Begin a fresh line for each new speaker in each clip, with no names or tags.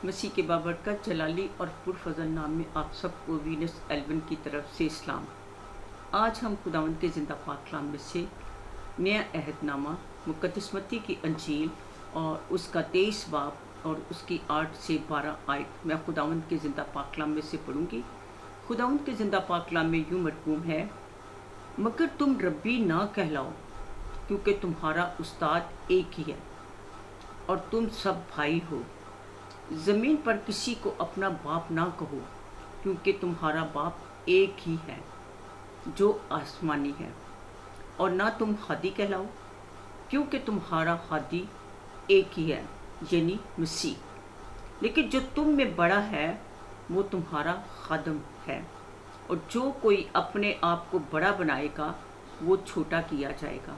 مسیح کے بابرکت جلالی اور پرفضل نام میں آپ سب کو وینس ایلون کی طرف سے اسلام۔ آج ہم خداوند کے زندہ پاک کلام میں سے نیا عہد نامہ مقدس متی کی انجیل اور اس کا 23 باب اور اس کی 8 سے 12 آیت میں خداوند کے زندہ پاک کلام میں سے پڑھوں گی۔ خداوند کے زندہ پاک کلام میں یوں مرقوم ہے، مگر تم ربی نہ کہلاؤ کیونکہ تمہارا استاد ایک ہی ہے اور تم سب بھائی ہو۔ زمین پر کسی کو اپنا باپ نہ کہو کیونکہ تمہارا باپ ایک ہی ہے جو آسمانی ہے، اور نہ تم ہادی کہلاؤ کیونکہ تمہارا ہادی ایک ہی ہے یعنی مسیح، لیکن جو تم میں بڑا ہے وہ تمہارا خادم ہے، اور جو کوئی اپنے آپ کو بڑا بنائے گا وہ چھوٹا کیا جائے گا،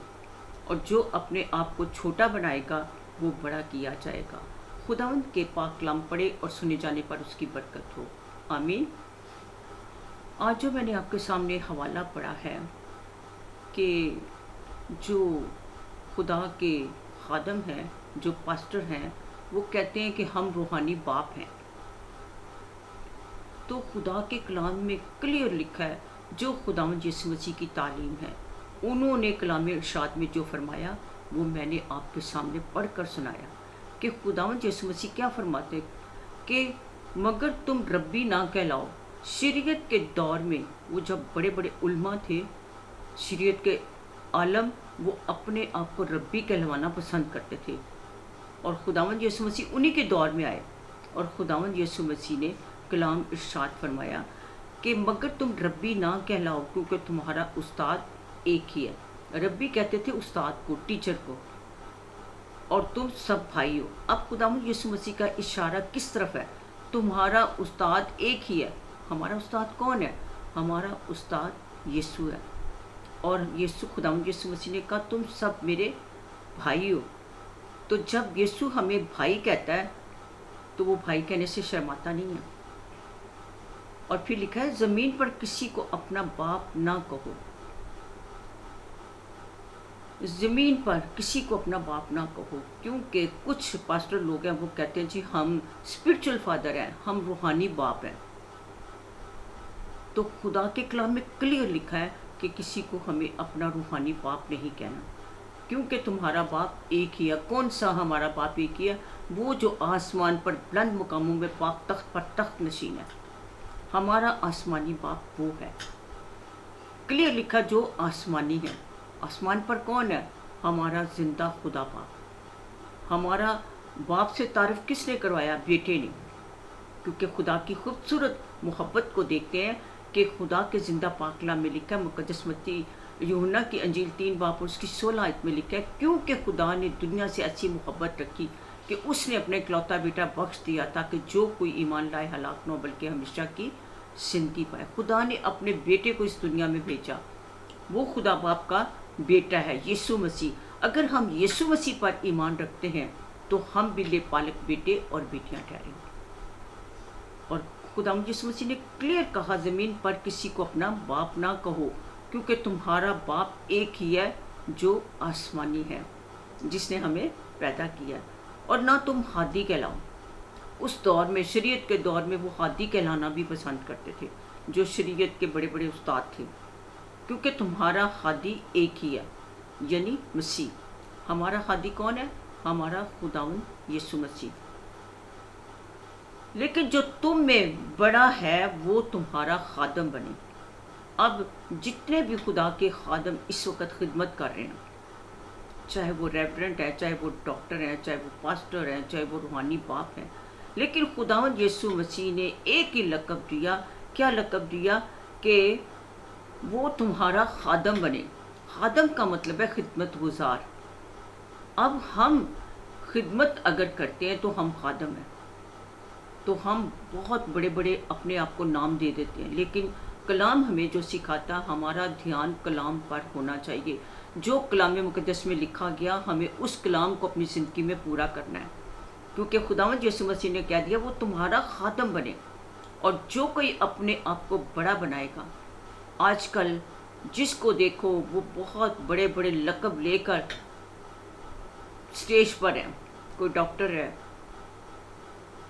اور جو اپنے آپ کو چھوٹا بنائے گا وہ بڑا کیا جائے گا۔ خداوند کے پاک کلام پڑھے اور سنے جانے پر اس کی برکت ہو، آمین۔ آج جو میں نے آپ کے سامنے حوالہ پڑھا ہے کہ جو خدا کے خادم ہیں، جو پاسٹر ہیں، وہ کہتے ہیں کہ ہم روحانی باپ ہیں، تو خدا کے کلام میں کلیئر لکھا ہے جو خداوند یسوع مسیح کی تعلیم ہے، انہوں نے کلام ارشاد میں جو فرمایا وہ میں نے آپ کے سامنے پڑھ کر سنایا کہ خداوند یسوع مسیح کیا فرماتے کہ مگر تم ربی نہ کہلاؤ۔ شریعت کے دور میں وہ جب بڑے بڑے علماء تھے، شریعت کے عالم، وہ اپنے آپ کو ربی کہلوانا پسند کرتے تھے، اور خداوند یسوع مسیح انہی کے دور میں آئے، اور خداوند یسوع مسیح نے کلام ارشاد فرمایا کہ مگر تم ربی نہ کہلاؤ کیونکہ تمہارا استاد ایک ہی ہے۔ ربی کہتے تھے استاد کو، ٹیچر کو، اور تم سب بھائی ہو۔ اب خداوند یسوع مسیح کا اشارہ کس طرف ہے؟ تمہارا استاد ایک ہی ہے۔ ہمارا استاد کون ہے؟ ہمارا استاد یسوع ہے، اور خداوند یسوع مسیح نے کہا تم سب میرے بھائی ہو۔ تو جب یسوع ہمیں بھائی کہتا ہے تو وہ بھائی کہنے سے شرماتا نہیں ہے، اور پھر لکھا ہے زمین پر کسی کو اپنا باپ نہ کہو۔ زمین پر کسی کو اپنا باپ نہ کہو، کیونکہ کچھ پاسٹر لوگ ہیں وہ کہتے ہیں جی ہم اسپرچل فادر ہیں، ہم روحانی باپ ہیں۔ تو خدا کے کلام میں کلیئر لکھا ہے کہ کسی کو ہمیں اپنا روحانی باپ نہیں کہنا، کیونکہ تمہارا باپ ایک ہی ہے۔ کون سا ہمارا باپ ایک ہی ہے؟ وہ جو آسمان پر بلند مقاموں میں پاک تخت پر تخت نشین ہے، ہمارا آسمانی باپ وہ ہے۔ کلیئر لکھا جو آسمانی ہے۔ آسمان پر کون ہے؟ ہمارا زندہ خدا باپ۔ ہمارا باپ سے تعارف کس نے کروایا؟ بیٹے نے، کیونکہ خدا کی خوبصورت محبت کو دیکھتے ہیں کہ خدا کے زندہ پاک کلام میں لکھا ہے، مقدس متی یوحنا کی انجیل 3 باب اور اس کی 16 آیت میں لکھا ہے، کیونکہ خدا نے دنیا سے ایسی محبت رکھی کہ اس نے اپنے اکلوتا بیٹا بخش دیا تاکہ جو کوئی ایمان لائے ہلاک نہ ہو بلکہ ہمیشہ کی زندگی پائے۔ خدا نے اپنے بیٹے کو اس دنیا میں بھیجا، وہ خدا باپ کا بیٹا ہے یسوع مسیح۔ اگر ہم یسوع مسیح پر ایمان رکھتے ہیں تو ہم بھی لے پالک بیٹے اور بیٹیاں ٹھہریں گے۔ اور خداوند یسوع مسیح نے کلیئر کہا زمین پر کسی کو اپنا باپ نہ کہو کیونکہ تمہارا باپ ایک ہی ہے جو آسمانی ہے، جس نے ہمیں پیدا کیا، اور نہ تم ہادی کہلاؤ۔ اس دور میں، شریعت کے دور میں، وہ ہادی کہلانا بھی پسند کرتے تھے، جو شریعت کے بڑے بڑے استاد تھے، کیونکہ تمہارا ہادی ایک ہی ہے یعنی مسیح۔ ہمارا ہادی کون ہے؟ ہمارا خداوند یسوع مسیح۔ لیکن جو تم میں بڑا ہے وہ تمہارا خادم بنے۔ اب جتنے بھی خدا کے خادم اس وقت خدمت کر رہے ہیں، چاہے وہ ریورنٹ ہے، چاہے وہ ڈاکٹر ہیں، چاہے وہ پاسٹر ہیں، چاہے وہ روحانی باپ ہیں، لیکن خداوند یسوع مسیح نے ایک ہی لقب دیا۔ کیا لقب دیا؟ کہ وہ تمہارا خادم بنے۔ خادم کا مطلب ہے خدمت گزار۔ اب ہم خدمت اگر کرتے ہیں تو ہم خادم ہیں، تو ہم بہت بڑے بڑے اپنے آپ کو نام دے دیتے ہیں، لیکن کلام ہمیں جو سکھاتا، ہمارا دھیان کلام پر ہونا چاہیے۔ جو کلام مقدس میں لکھا گیا ہمیں اس کلام کو اپنی زندگی میں پورا کرنا ہے، کیونکہ خداوند یسوع مسیح نے کہہ دیا وہ تمہارا خادم بنے، اور جو کوئی اپنے آپ کو بڑا بنائے گا۔ آج کل جس کو دیکھو وہ بہت بڑے بڑے لقب لے کر اسٹیج پر ہے، کوئی ڈاکٹر ہے،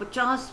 50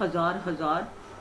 1000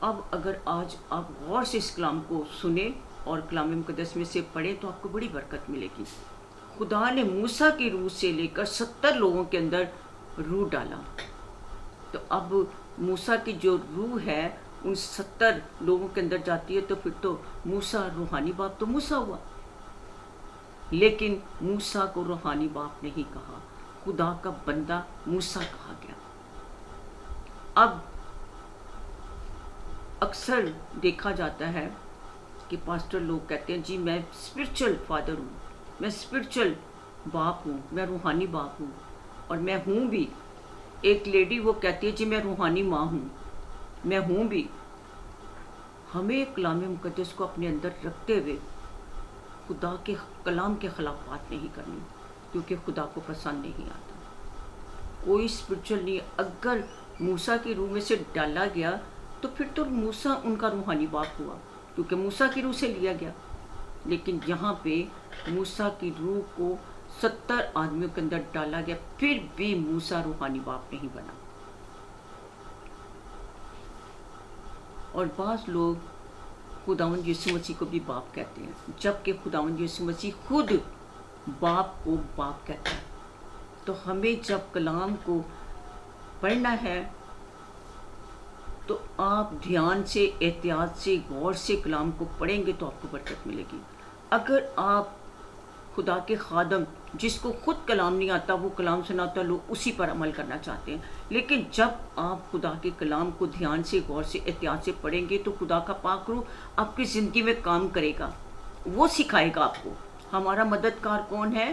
اب اگر آج آپ غور سے اس کلام کو سنیں اور کلام مقدس میں سے پڑھیں تو آپ کو بڑی برکت ملے گی۔ خدا نے موسیٰ کی روح سے لے کر 70 لوگوں کے اندر روح ڈالا، تو اب موسیٰ کی جو روح ہے ان 70 لوگوں کے اندر جاتی ہے، تو پھر تو موسیٰ روحانی باپ تو موسیٰ ہوا، لیکن موسیٰ کو روحانی باپ نہیں کہا، خدا کا بندہ موسیٰ کہا گیا۔ اب اکثر دیکھا جاتا ہے کہ پاسٹر لوگ کہتے ہیں جی میں اسپرچل فادر ہوں، میں اسپرچل باپ ہوں، میں روحانی باپ ہوں، اور میں ہوں بھی۔ ایک لیڈی وہ کہتی ہے جی میں روحانی ماں ہوں، میں ہوں بھی۔ ہمیں کلام مقدس کو اپنے اندر رکھتے ہوئے خدا کے کلام کے خلاف بات نہیں کرنی، کیونکہ خدا کو پسند نہیں آتا۔ کوئی اسپرچل نہیں، اگر موسیٰ کی روح میں سے ڈالا گیا تو پھر تو موسیٰ ان کا روحانی باپ ہوا، کیونکہ موسیٰ کی روح سے لیا گیا۔ لیکن یہاں پہ موسیٰ کی روح کو 70 آدمیوں کے اندر ڈالا گیا، پھر بھی موسیٰ روحانی باپ نہیں بنا۔ اور بعض لوگ خداوند یسوع مسیح کو بھی باپ کہتے ہیں، جبکہ خداوند یسوع مسیح خود باپ کو باپ کہتا ہے۔ تو ہمیں جب کلام کو پڑھنا ہے تو آپ دھیان سے، احتیاط سے، غور سے کلام کو پڑھیں گے تو آپ کو برکت ملے گی۔ اگر آپ خدا کے خادم جس کو خود کلام نہیں آتا، وہ کلام سناتا، لوگ اسی پر عمل کرنا چاہتے ہیں، لیکن جب آپ خدا کے کلام کو دھیان سے، غور سے، احتیاط سے پڑھیں گے تو خدا کا پاک روح آپ کی زندگی میں کام کرے گا، وہ سکھائے گا آپ کو۔ ہمارا مددگار کون ہے؟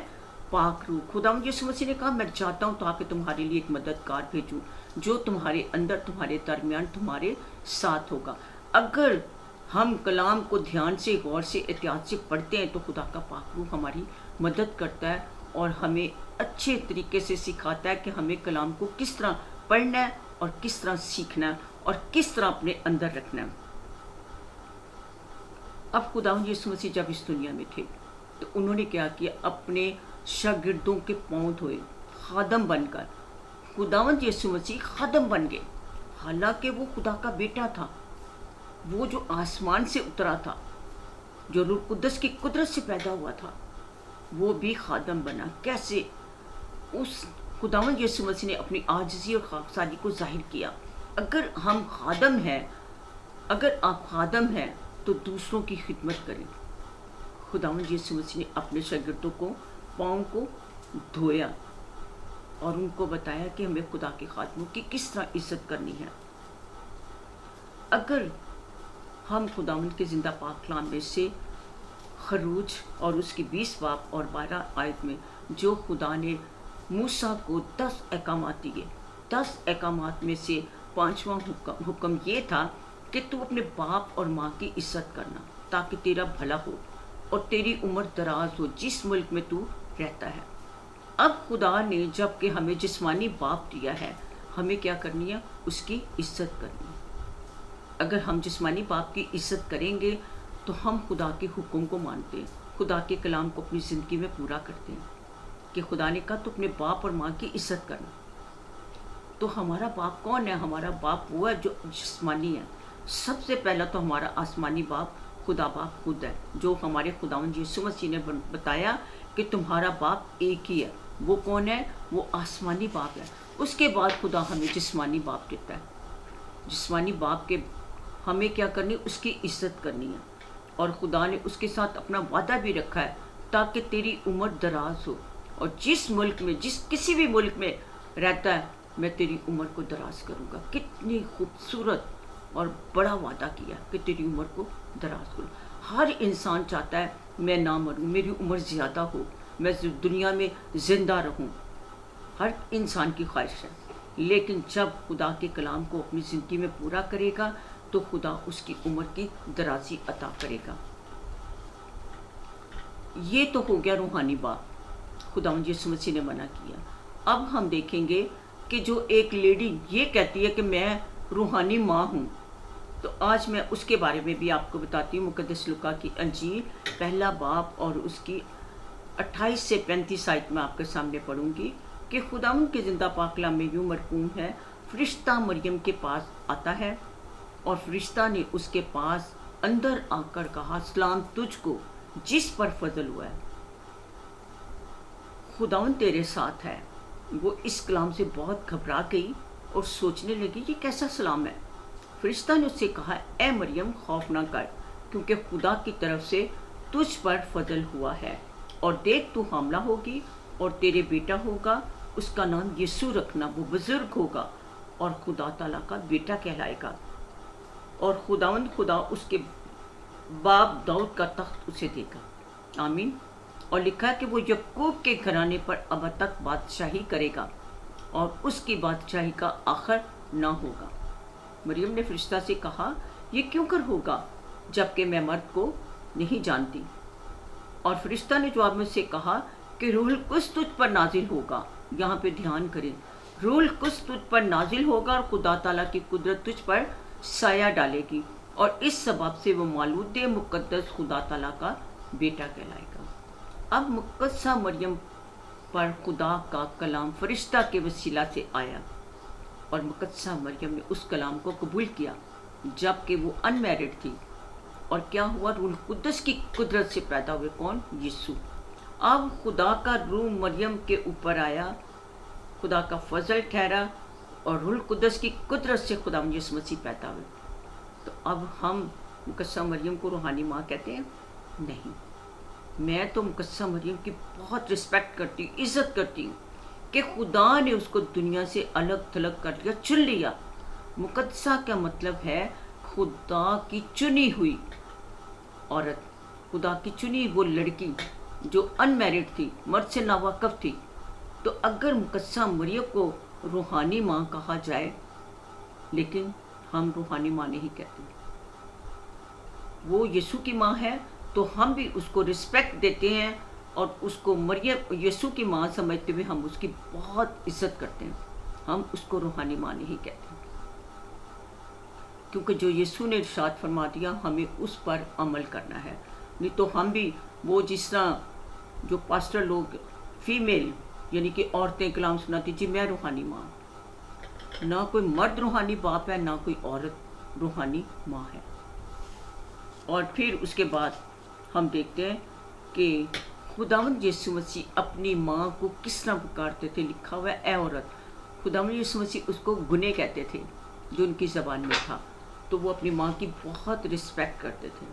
پاک روح۔ خداوند یسوع مسیح نے کہا میں جاتا ہوں تاکہ تمہارے لیے ایک مددگار بھیجوں جو تمہارے اندر، تمہارے درمیان، تمہارے ساتھ ہوگا۔ اگر ہم کلام کو دھیان سے، غور سے، احتیاط سے پڑھتے ہیں تو خدا کا پاک روح ہماری مدد کرتا ہے اور ہمیں اچھے طریقے سے سکھاتا ہے کہ ہمیں کلام کو کس طرح پڑھنا ہے اور کس طرح سیکھنا ہے اور کس طرح اپنے اندر رکھنا ہے۔ اب خداوند یسوع مسیح جب اس دنیا میں تھے تو انہوں نے کیا کیا؟ اپنے شاگردوں کے پاؤں دھوئے، خادم بن کر۔ خداوند یسوع مسیح خادم بن گئے، حالانکہ وہ خدا کا بیٹا تھا، وہ جو آسمان سے اترا تھا، جو روح القدس کی قدرت سے پیدا ہوا تھا، وہ بھی خادم بنا۔ کیسے؟ اس خداوند یسوع مسیح نے اپنی عاجزی اور خاکساری کو ظاہر کیا۔ اگر ہم خادم ہیں، اگر آپ خادم ہیں تو دوسروں کی خدمت کریں۔ خداوند یسوع مسیح نے اپنے شاگردوں کو پاؤں کو دھویا اور ان کو بتایا کہ ہمیں خدا کے خادموں کی کس طرح عزت کرنی ہے۔ اگر ہم خداوند کے زندہ پاک کلام میں سے خروج اور اس کی 20 باب اور 12 آیت میں جو خدا نے موسیٰ کو 10 احکامات دیے، 10 احکامات میں سے 5واں حکم یہ تھا کہ تو اپنے باپ اور ماں کی عزت کرنا تاکہ تیرا بھلا ہو اور تیری عمر دراز ہو جس ملک میں تو رہتا ہے۔ اب خدا نے جب کہ ہمیں جسمانی باپ دیا ہے، ہمیں کیا کرنی ہے؟ اس کی عزت کرنی ہے۔ اگر ہم جسمانی باپ کی عزت کریں گے تو ہم خدا کے حکم کو مانتے ہیں، خدا کے کلام کو اپنی زندگی میں پورا کرتے ہیں کہ خدا نے کہا تو اپنے باپ اور ماں کی عزت کرنا۔ تو ہمارا باپ کون ہے؟ ہمارا باپ وہ ہے جو جسمانی ہے۔ سب سے پہلا تو ہمارا آسمانی باپ خدا باپ خود ہے، جو ہمارے خداوند یسوع مسیح نے بتایا کہ تمہارا باپ ایک ہی ہے۔ وہ کون ہے؟ وہ آسمانی باپ ہے۔ اس کے بعد خدا ہمیں جسمانی باپ دیتا ہے۔ جسمانی باپ کے ہمیں کیا کرنی؟ اس کی عزت کرنی ہے، اور خدا نے اس کے ساتھ اپنا وعدہ بھی رکھا ہے تاکہ تیری عمر دراز ہو، اور جس ملک میں، کسی بھی ملک میں رہتا ہے میں تیری عمر کو دراز کروں گا۔ کتنی خوبصورت اور بڑا وعدہ کیا کہ تیری عمر کو دراز کروں۔ ہر انسان چاہتا ہے میں نہ مروں، میری عمر زیادہ ہو، میں دنیا میں زندہ رہوں، ہر انسان کی خواہش ہے۔ لیکن جب خدا کے کلام کو اپنی زندگی میں پورا کرے گا تو خدا اس کی عمر کی درازی عطا کرے گا۔ یہ تو ہو گیا روحانی باپ، خداوند یسوع مسیح نے منع کیا۔ اب ہم دیکھیں گے کہ جو ایک لیڈی یہ کہتی ہے کہ میں روحانی ماں ہوں، تو آج میں اس کے بارے میں بھی آپ کو بتاتی ہوں۔ مقدس لوکا کی انجیل پہلا باب اور اس کی 28 سے 35 آیت میں آپ کے سامنے پڑھوں گی کہ خداوند کے زندہ پاک کلام میں یوں مرقوم ہے، فرشتہ مریم کے پاس آتا ہے اور فرشتہ نے اس کے پاس اندر آ کر کہا سلام تجھ کو جس پر فضل ہوا ہے، خداوند تیرے ساتھ ہے۔ وہ اس کلام سے بہت گھبرا گئی اور سوچنے لگی یہ کیسا سلام ہے۔ فرشتہ نے اس سے کہا اے مریم خوف نہ کر، کیونکہ خدا کی طرف سے تجھ پر فضل ہوا ہے، اور دیکھ تو حاملہ ہوگی اور تیرے بیٹا ہوگا، اس کا نام یسوع رکھنا، وہ بزرگ ہوگا اور خدا تعالیٰ کا بیٹا کہلائے گا، اور خداوند خدا اس کے باپ داؤد کا تخت اسے دے گا۔ آمین۔ اور لکھا ہے کہ وہ یعقوب کے گھرانے پر اب تک بادشاہی کرے گا اور اس کی بادشاہی کا آخر نہ ہوگا۔ مریم نے فرشتہ سے کہا یہ کیوں کر ہوگا جبکہ میں مرد کو نہیں جانتی؟ اور فرشتہ نے جواب میں سے کہا کہ روح القدس تجھ پر نازل ہوگا۔ یہاں پہ دھیان کریں، روح القدس تجھ پر نازل ہوگا اور خدا تعالیٰ کی قدرت تجھ پر سایہ ڈالے گی، اور اس سبب سے وہ مولود مقدس خدا تعالیٰ کا بیٹا کہلائے گا۔ اب مقدسہ مریم پر خدا کا کلام فرشتہ کے وسیلہ سے آیا، اور مقدسہ مریم نے اس کلام کو قبول کیا جبکہ وہ ان میرڈ تھی۔ اور کیا ہوا؟ روح القدس کی قدرت سے پیدا ہوئے کون؟ یسوع۔ اب خدا کا روح مریم کے اوپر آیا، خدا کا فضل ٹھہرا، اور روح القدس کی قدرت سے خدا یسوع مسیح پیدا ہوئے۔ تو اب ہم مقدسہ مریم کو روحانی ماں کہتے ہیں؟ نہیں، میں تو مقدسہ مریم کی بہت رسپیکٹ کرتی ہوں، عزت کرتی ہوں کہ خدا نے اس کو دنیا سے الگ تھلگ کر لیا، چن لیا۔ مقدسہ کا مطلب ہے خدا کی چنی ہوئی عورت، خدا کی چنی وہ لڑکی جو ان میرڈ تھی، مرد سے ناواقف تھی۔ تو اگر مقدسہ مریم کو روحانی ماں کہا جائے، لیکن ہم روحانی ماں نہیں کہتے، وہ یسوع کی ماں ہے، تو ہم بھی اس کو رسپیکٹ دیتے ہیں اور اس کو مریم یسوع کی ماں سمجھتے ہوئے ہم اس کی بہت عزت کرتے ہیں۔ ہم اس کو روحانی ماں نہیں کہتے، کیونکہ جو یسوع نے ارشاد فرما دیا ہمیں اس پر عمل کرنا ہے۔ نہیں تو ہم بھی وہ جس طرح جو پاسٹر لوگ فیمیل یعنی کہ عورتیں کلام سناتی، جی میں روحانی ماں، نہ کوئی مرد روحانی باپ ہے، نہ کوئی عورت روحانی ماں ہے۔ اور پھر اس کے بعد ہم دیکھتے ہیں کہ خداوند یسوع مسیح اپنی ماں کو کس طرح پکارتے تھے۔ لکھا ہوا ہے اے عورت۔ خداوند یسوع مسیح اس کو گنے کہتے تھے جو ان کی زبان میں تھا، تو وہ اپنی ماں کی بہت رسپیکٹ کرتے تھے۔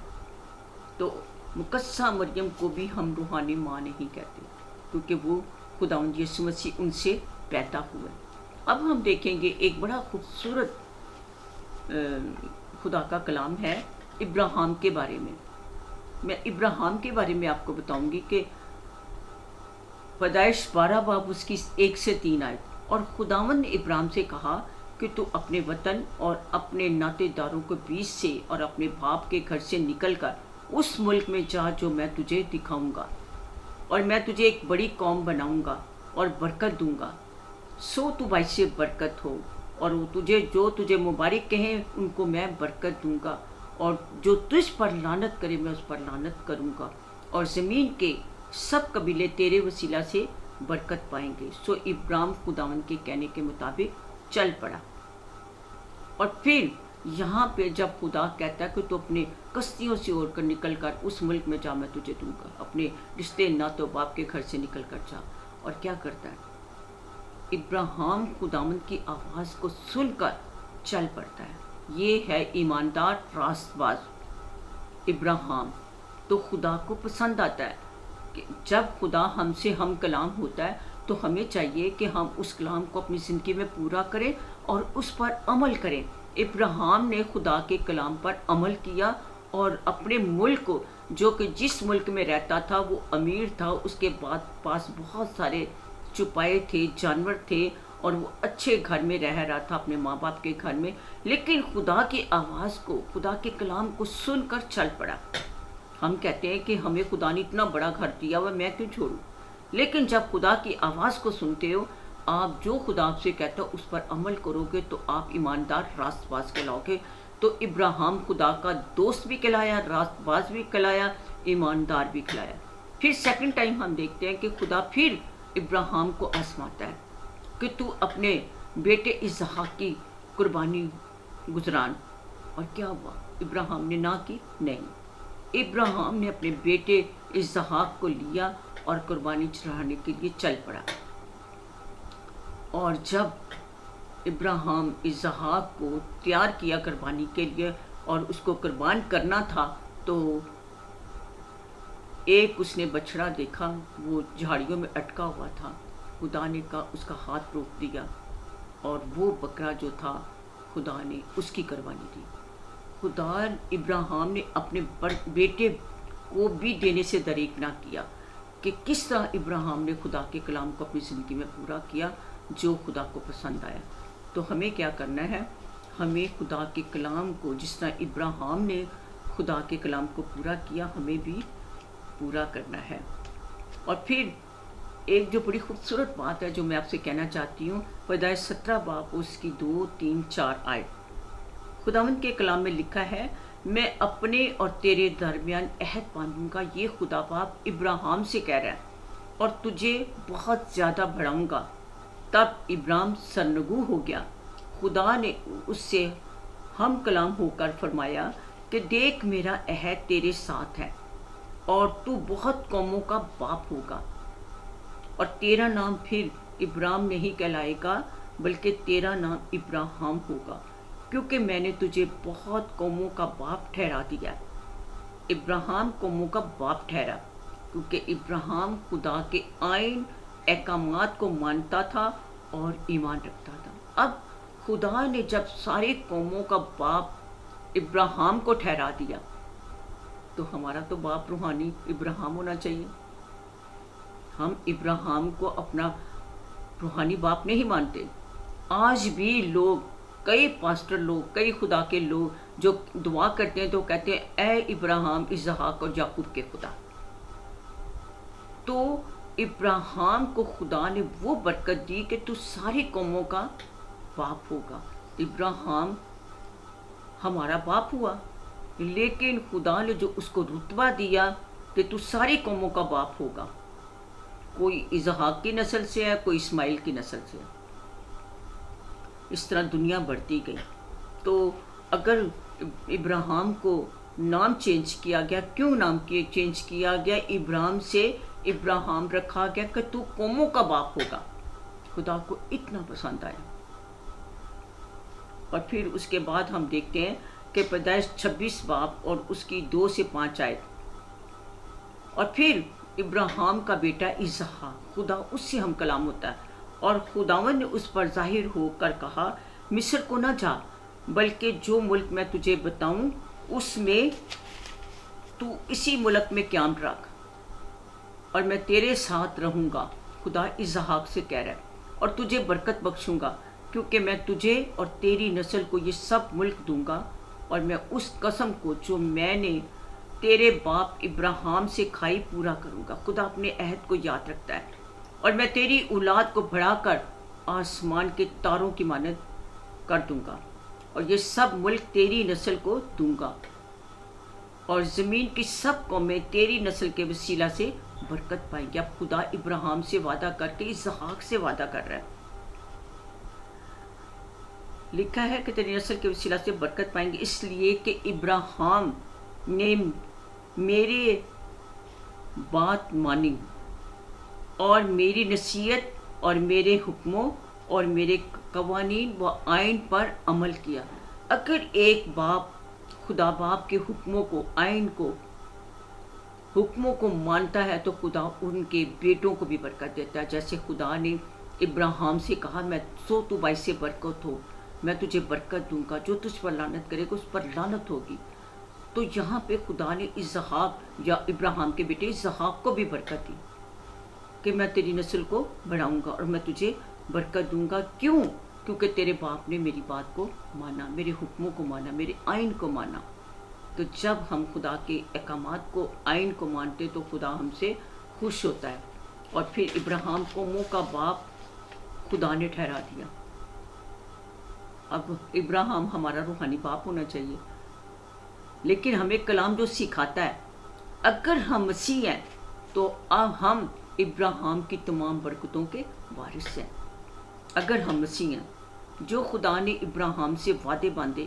تو مقدسہ مریم کو بھی ہم روحانی ماں نہیں کہتے، کیونکہ وہ خداوند یسوع مسیح ان سے پیدا ہوئے۔ اب ہم دیکھیں گے ایک بڑا خوبصورت خدا کا کلام ہے ابراہیم کے بارے میں۔ میں ابراہیم کے بارے میں آپ کو بتاؤں گی کہ پیدائش 12 باب اس کی 1 سے 3 آیت۔ اور خداوند نے ابراہیم سے کہا کہ تو اپنے وطن اور اپنے ناطے داروں کے بیچ سے اور اپنے باپ کے گھر سے نکل کر اس ملک میں جا جو میں تجھے دکھاؤں گا، اور میں تجھے ایک بڑی قوم بناؤں گا اور برکت دوں گا، سو تو باعث برکت ہو، اور وہ جو تجھے مبارک کہیں ان کو میں برکت دوں گا، اور جو تجھ پر لعنت کرے میں اس پر لعنت کروں گا، اور زمین کے سب قبیلے تیرے وسیلہ سے برکت پائیں گے۔ سو ابراہیم خداوند کے کہنے کے مطابق چل پڑا۔ اور پھر یہاں پہ جب خدا کہتا ہے کہ تو اپنے کشتیوں سے اوڑھ کر نکل کر اس ملک میں جا میں تجھے دوں گا، اپنے رشتے ناتوں باپ کے گھر سے نکل کر جا، اور کیا کرتا ہے؟ ابراہیم خداوند کی آواز کو سن کر چل پڑتا ہے۔ یہ ہے ایماندار راست باز ابراہیم۔ تو خدا کو پسند آتا ہے کہ جب خدا ہم سے ہم کلام ہوتا ہے تو ہمیں چاہیے کہ ہم اس کلام کو اپنی زندگی میں پورا کریں اور اس پر عمل کریں۔ ابراہیم نے خدا کے کلام پر عمل کیا اور اپنے ملک کو، جو کہ جس ملک میں رہتا تھا وہ امیر تھا، اس کے بعد پاس بہت سارے چپائے تھے، جانور تھے، اور وہ اچھے گھر میں رہ رہا تھا اپنے ماں باپ کے گھر میں، لیکن خدا کی آواز کو، خدا کے کلام کو سن کر چل پڑا۔ ہم کہتے ہیں کہ ہمیں خدا نے اتنا بڑا گھر دیا ہوا، میں کیوں چھوڑوں؟ لیکن جب خدا کی آواز کو سنتے ہو، آپ جو خدا آپ سے کہتا ہے اس پر عمل کرو گے تو آپ ایماندار راست باز کہلاؤ گے۔ تو ابراہیم خدا کا دوست بھی کہلایا، راست باز بھی کہلایا، ایماندار بھی کہلایا۔ پھر سیکنڈ ٹائم ہم دیکھتے ہیں کہ خدا پھر ابراہیم کو آزماتا ہے کہ تو اپنے بیٹے اسحاق کی قربانی گزران۔ اور کیا ہوا؟ ابراہیم نے نہ کی؟ نہیں، ابراہیم نے اپنے بیٹے اسحاق کو لیا اور قربانی چڑھانے کے لیے چل پڑا۔ اور جب ابراہیم اسحاق کو تیار کیا قربانی کے لیے اور اس کو قربان کرنا تھا، تو ایک اس نے بچڑا دیکھا، وہ جھاڑیوں میں اٹکا ہوا تھا۔ خدا نے کہا اس کا ہاتھ روک دیا، اور وہ بکرا جو تھا خدا نے اس کی قربانی دی۔ خدا ابراہیم نے اپنے بیٹے کو بھی دینے سے دریغ نہ کیا کہ کس طرح ابراہیم نے خدا کے کلام کو اپنی زندگی میں پورا کیا جو خدا کو پسند آیا۔ تو ہمیں کیا کرنا ہے؟ ہمیں خدا کے کلام کو جس طرح ابراہیم نے خدا کے کلام کو پورا کیا، ہمیں بھی پورا کرنا ہے۔ اور پھر ایک جو بڑی خوبصورت بات ہے جو میں آپ سے کہنا چاہتی ہوں، پیدائش 17 باب اس کی 2، 3، 4 آیت۔ خداوند کے کلام میں لکھا ہے، میں اپنے اور تیرے درمیان عہد باندھوں گا، یہ خدا باپ ابراہیم سے کہہ رہا ہے، اور تجھے بہت زیادہ بڑھاؤں گا۔ تب ابراہیم سرنگوں ہو گیا۔ خدا نے اس سے ہم کلام ہو کر فرمایا کہ دیکھ میرا عہد تیرے ساتھ ہے، اور تو بہت قوموں کا باپ ہوگا، اور تیرا نام پھر ابراہیم نہیں کہلائے گا بلکہ تیرا نام ابراہیم ہوگا، کیونکہ میں نے تجھے بہت قوموں کا باپ ٹھہرا دیا۔ ابراہیم قوموں کا باپ ٹھہرا کیونکہ ابراہیم خدا کے آئین احکامات کو مانتا تھا اور ایمان رکھتا تھا۔ اب خدا نے جب سارے قوموں کا باپ ابراہیم کو ٹھہرا دیا، تو ہمارا تو باپ روحانی ابراہیم ہونا چاہیے۔ ہم ابراہیم کو اپنا روحانی باپ نہیں مانتے۔ آج بھی لوگ، کئی پاسٹر لوگ، کئی خدا کے لوگ جو دعا کرتے ہیں تو کہتے ہیں اے ابراہیم، اسحاق اور یعقوب کے خدا۔ تو ابراہیم کو خدا نے وہ برکت دی کہ تو ساری قوموں کا باپ ہوگا۔ ابراہیم ہمارا باپ ہوا، لیکن خدا نے جو اس کو رتبہ دیا کہ تو ساری قوموں کا باپ ہوگا، کوئی اسحاق کی نسل سے ہے، کوئی اسماعیل کی نسل سے ہے۔ اس طرح دنیا بڑھتی گئی۔ تو اگر ابراہیم کو نام چینج کیا گیا، کیوں نام چینج کیا گیا؟ ابراہیم سے ابراہیم رکھا گیا کہ تو قوموں کا باپ ہوگا۔ خدا کو اتنا پسند آیا۔ اور پھر اس کے بعد ہم دیکھتے ہیں کہ پیدائش 26 باب اور اس کی 2 سے 5 آیت۔ اور پھر ابراہیم کا بیٹا اسحاق، خدا اس سے ہم کلام ہوتا ہے، اور خداوند نے اس پر ظاہر ہو کر کہا، مصر کو نہ جا، بلکہ جو ملک میں تجھے بتاؤں اس میں تو اسی ملک میں قیام رکھ، اور میں تیرے ساتھ رہوں گا۔ خدا اسحاق سے کہہ رہا ہے، اور تجھے برکت بخشوں گا، کیونکہ میں تجھے اور تیری نسل کو یہ سب ملک دوں گا، اور میں اس قسم کو جو میں نے تیرے باپ ابراہیم سے کھائی پورا کروں گا۔ خدا اپنے عہد کو یاد رکھتا ہے۔ اور میں تیری اولاد کو بڑھا کر آسمان کے تاروں کی مانند کر دوں گا، اور یہ سب ملک تیری نسل کو دوں گا، اور زمین کی سب قومیں تیری نسل کے وسیلہ سے برکت پائیں گی۔ اب خدا ابراہیم سے وعدہ کر کے اسحاق سے وعدہ کر رہا ہے۔ لکھا ہے کہ تیری نسل کے وسیلہ سے برکت پائیں گے، اس لیے کہ ابراہیم نے میرے بات مانی اور میری نصیحت اور میرے حکموں اور میرے قوانین و آئین پر عمل کیا۔ اگر ایک باپ خدا باپ کے حکموں کو، آئین کو، حکموں کو مانتا ہے تو خدا ان کے بیٹوں کو بھی برکت دیتا ہے۔ جیسے خدا نے ابراہیم سے کہا، میں سو تو بائی سے برکت ہو، میں تجھے برکت دوں گا، جو تجھ پر لعنت کرے گا اس پر لعنت ہوگی۔ تو یہاں پہ خدا نے اسحاق یا ابراہیم کے بیٹے اسحاق کو بھی برکت دی کہ میں تیری نسل کو بڑھاؤں گا اور میں تجھے برکت دوں گا۔ کیوں؟ کیونکہ تیرے باپ نے میری بات کو مانا، میرے حکموں کو مانا، میرے آئین کو مانا۔ تو جب ہم خدا کے احکامات کو، آئین کو مانتے تو خدا ہم سے خوش ہوتا ہے۔ اور پھر ابراہیم قوموں کا باپ خدا نے ٹھہرا دیا۔ اب ابراہیم ہمارا روحانی باپ ہونا چاہیے، لیکن ہمیں کلام جو سکھاتا ہے، اگر ہم مسیح ہیں تو اب ہم ابراہیم کی تمام برکتوں کے وارث ہیں۔ اگر ہم مسیح ہیں، جو خدا نے ابراہیم سے وعدے باندھے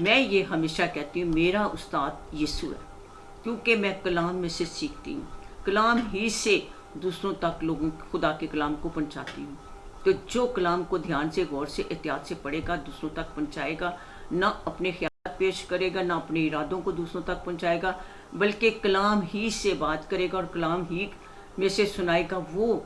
میں یہ ہمیشہ کہتی ہوں میرا استاد یسوع ہے، کیونکہ میں کلام میں سے سیکھتی ہوں، کلام ہی سے دوسروں تک لوگوں خدا کے کلام کو پہنچاتی ہوں۔ تو جو کلام کو دھیان سے غور سے احتیاط سے پڑھے گا دوسروں تک پہنچائے گا، نہ اپنے خیالات پیش کرے گا، نہ اپنے ارادوں کو دوسروں تک پہنچائے گا، بلکہ کلام ہی سے بات کرے گا اور کلام ہی میں سے سنائے گا۔ وہ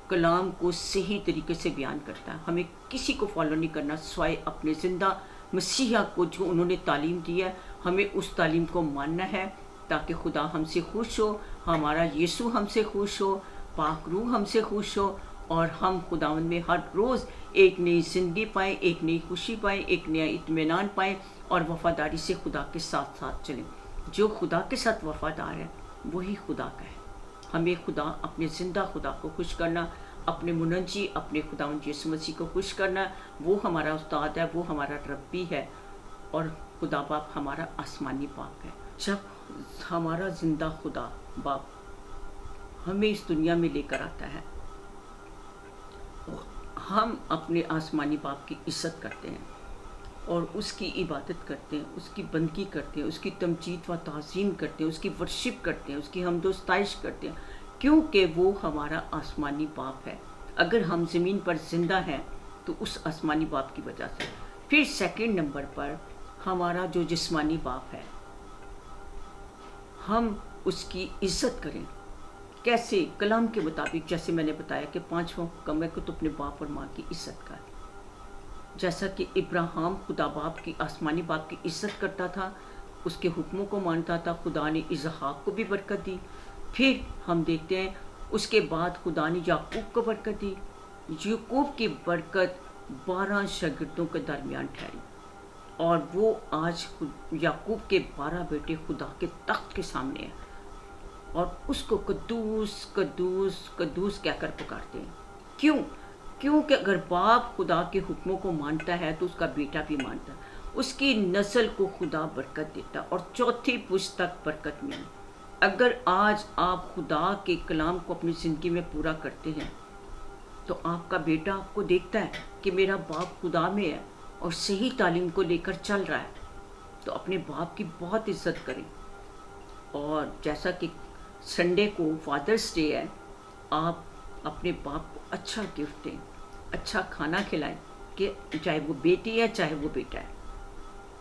کلام کو صحیح طریقے سے بیان کرتا ہے۔ ہمیں کسی کو فالو نہیں کرنا سوائے اپنے زندہ مسیحا کو جو انہوں نے تعلیم دی ہے، ہمیں اس تعلیم کو ماننا ہے تاکہ خدا ہم سے خوش ہو، ہمارا یسوع ہم سے خوش ہو، پاک روح ہم سے خوش ہو، اور ہم خداوند میں ہر روز ایک نئی زندگی پائیں، ایک نئی خوشی پائیں، ایک نیا اطمینان پائیں، اور وفاداری سے خدا کے ساتھ ساتھ چلیں۔ جو خدا کے ساتھ وفادار ہے وہی خدا کا ہے۔ ہمیں خدا اپنے زندہ خدا کو خوش کرنا، اپنے منجی اپنے خداوند یسوع مسیح کو خوش کرنا، وہ ہمارا استاد ہے، وہ ہمارا ربی ہے، اور خدا باپ ہمارا آسمانی باپ ہے۔ جب ہمارا زندہ خدا باپ ہمیں اس دنیا میں لے کر آتا ہے، ہم اپنے آسمانی باپ کی عزت کرتے ہیں اور اس کی عبادت کرتے ہیں، اس کی بندگی کرتے ہیں، اس کی تمجید و تعظیم کرتے ہیں، اس کی ورشپ کرتے ہیں، اس کی حمد و ستائش کرتے ہیں، کیونکہ وہ ہمارا آسمانی باپ ہے۔ اگر ہم زمین پر زندہ ہیں تو اس آسمانی باپ کی وجہ سے۔ پھر سیکنڈ نمبر پر ہمارا جو جسمانی باپ ہے، ہم اس کی عزت کریں۔ کیسے؟ کلام کے مطابق، جیسے میں نے بتایا کہ 5واں حکم ہے کہ تو اپنے باپ اور ماں کی عزت کر۔ جیسا کہ ابراہیم خدا باپ کی آسمانی باپ کی عزت کرتا تھا، اس کے حکموں کو مانتا تھا، خدا نے اسحاق کو بھی برکت دی۔ پھر ہم دیکھتے ہیں اس کے بعد خدا نے یعقوب کو برکت دی۔ یعقوب کی برکت 12 شاگردوں کے درمیان ٹھہری، اور وہ آج یعقوب کے 12 بیٹے خدا کے تخت کے سامنے ہیں، اور اس کو قدوس قدوس قدوس کہہ کر پکارتے ہیں۔ کیوں؟ کیونکہ اگر باپ خدا کے حکموں کو مانتا ہے تو اس کا بیٹا بھی مانتا ہے، اس کی نسل کو خدا برکت دیتا، اور 4تھی پشت تک برکت ملی۔ اگر آج آپ خدا کے کلام کو اپنی زندگی میں پورا کرتے ہیں تو آپ کا بیٹا آپ کو دیکھتا ہے کہ میرا باپ خدا میں ہے اور صحیح تعلیم کو لے کر چل رہا ہے، تو اپنے باپ کی بہت عزت کریں۔ اور جیسا کہ سنڈے کو فادرس ڈے ہے، آپ اپنے باپ کو اچھا گفٹ دیں، اچھا کھانا کھلائیں، کہ چاہے وہ بیٹی ہے چاہے وہ بیٹا ہے،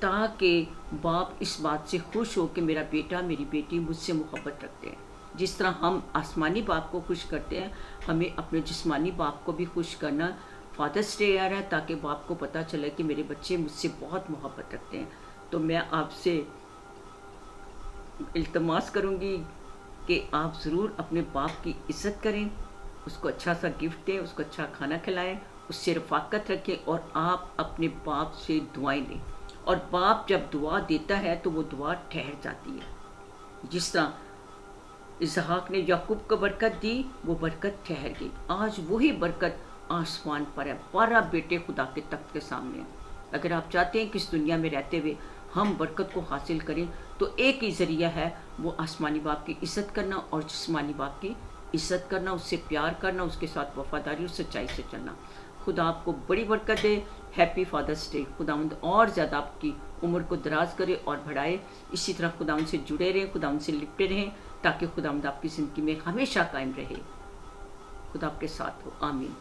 تاکہ باپ اس بات سے خوش ہو کہ میرا بیٹا میری بیٹی مجھ سے محبت رکھتے ہیں۔ جس طرح ہم آسمانی باپ کو خوش کرتے ہیں، ہمیں اپنے جسمانی باپ کو بھی خوش کرنا۔ فادرس ڈے آ رہا ہے تاکہ باپ کو پتہ چلے کہ میرے بچے مجھ سے بہت محبت رکھتے ہیں۔ تو میں آپ سے التماس کروں گی کہ آپ ضرور اپنے باپ کی عزت کریں، اس کو اچھا سا گفٹ دیں، اس کو اچھا کھانا کھلائیں، اس سے رفاقت رکھیں، اور آپ اپنے باپ سے دعائیں لیں۔ اور باپ جب دعا دیتا ہے تو وہ دعا ٹھہر جاتی ہے۔ جس طرح اسحاق نے یعقوب کو برکت دی، وہ برکت ٹھہر گئی۔ آج وہی برکت آسمان پر ہے، 12 بیٹے خدا کے تخت کے سامنے ہیں۔ اگر آپ چاہتے ہیں کہ اس دنیا میں رہتے ہوئے ہم برکت کو حاصل کریں تو ایک ہی ذریعہ ہے، وہ آسمانی باپ کی عزت کرنا اور جسمانی باپ کی عزت کرنا، اس سے پیار کرنا، اس کے ساتھ وفاداری اور سچائی سے چلنا۔ خدا آپ کو بڑی برکت دے۔ Happy فادرس day. خداوند اور زیادہ آپ کی عمر کو دراز کرے اور بڑھائے۔ اسی طرح خداوند سے جڑے رہیں، خداوند سے لپٹے رہیں، تاکہ خداوند آپ کی زندگی میں ہمیشہ قائم رہے۔ خدا آپ کے ساتھ ہو، آمین۔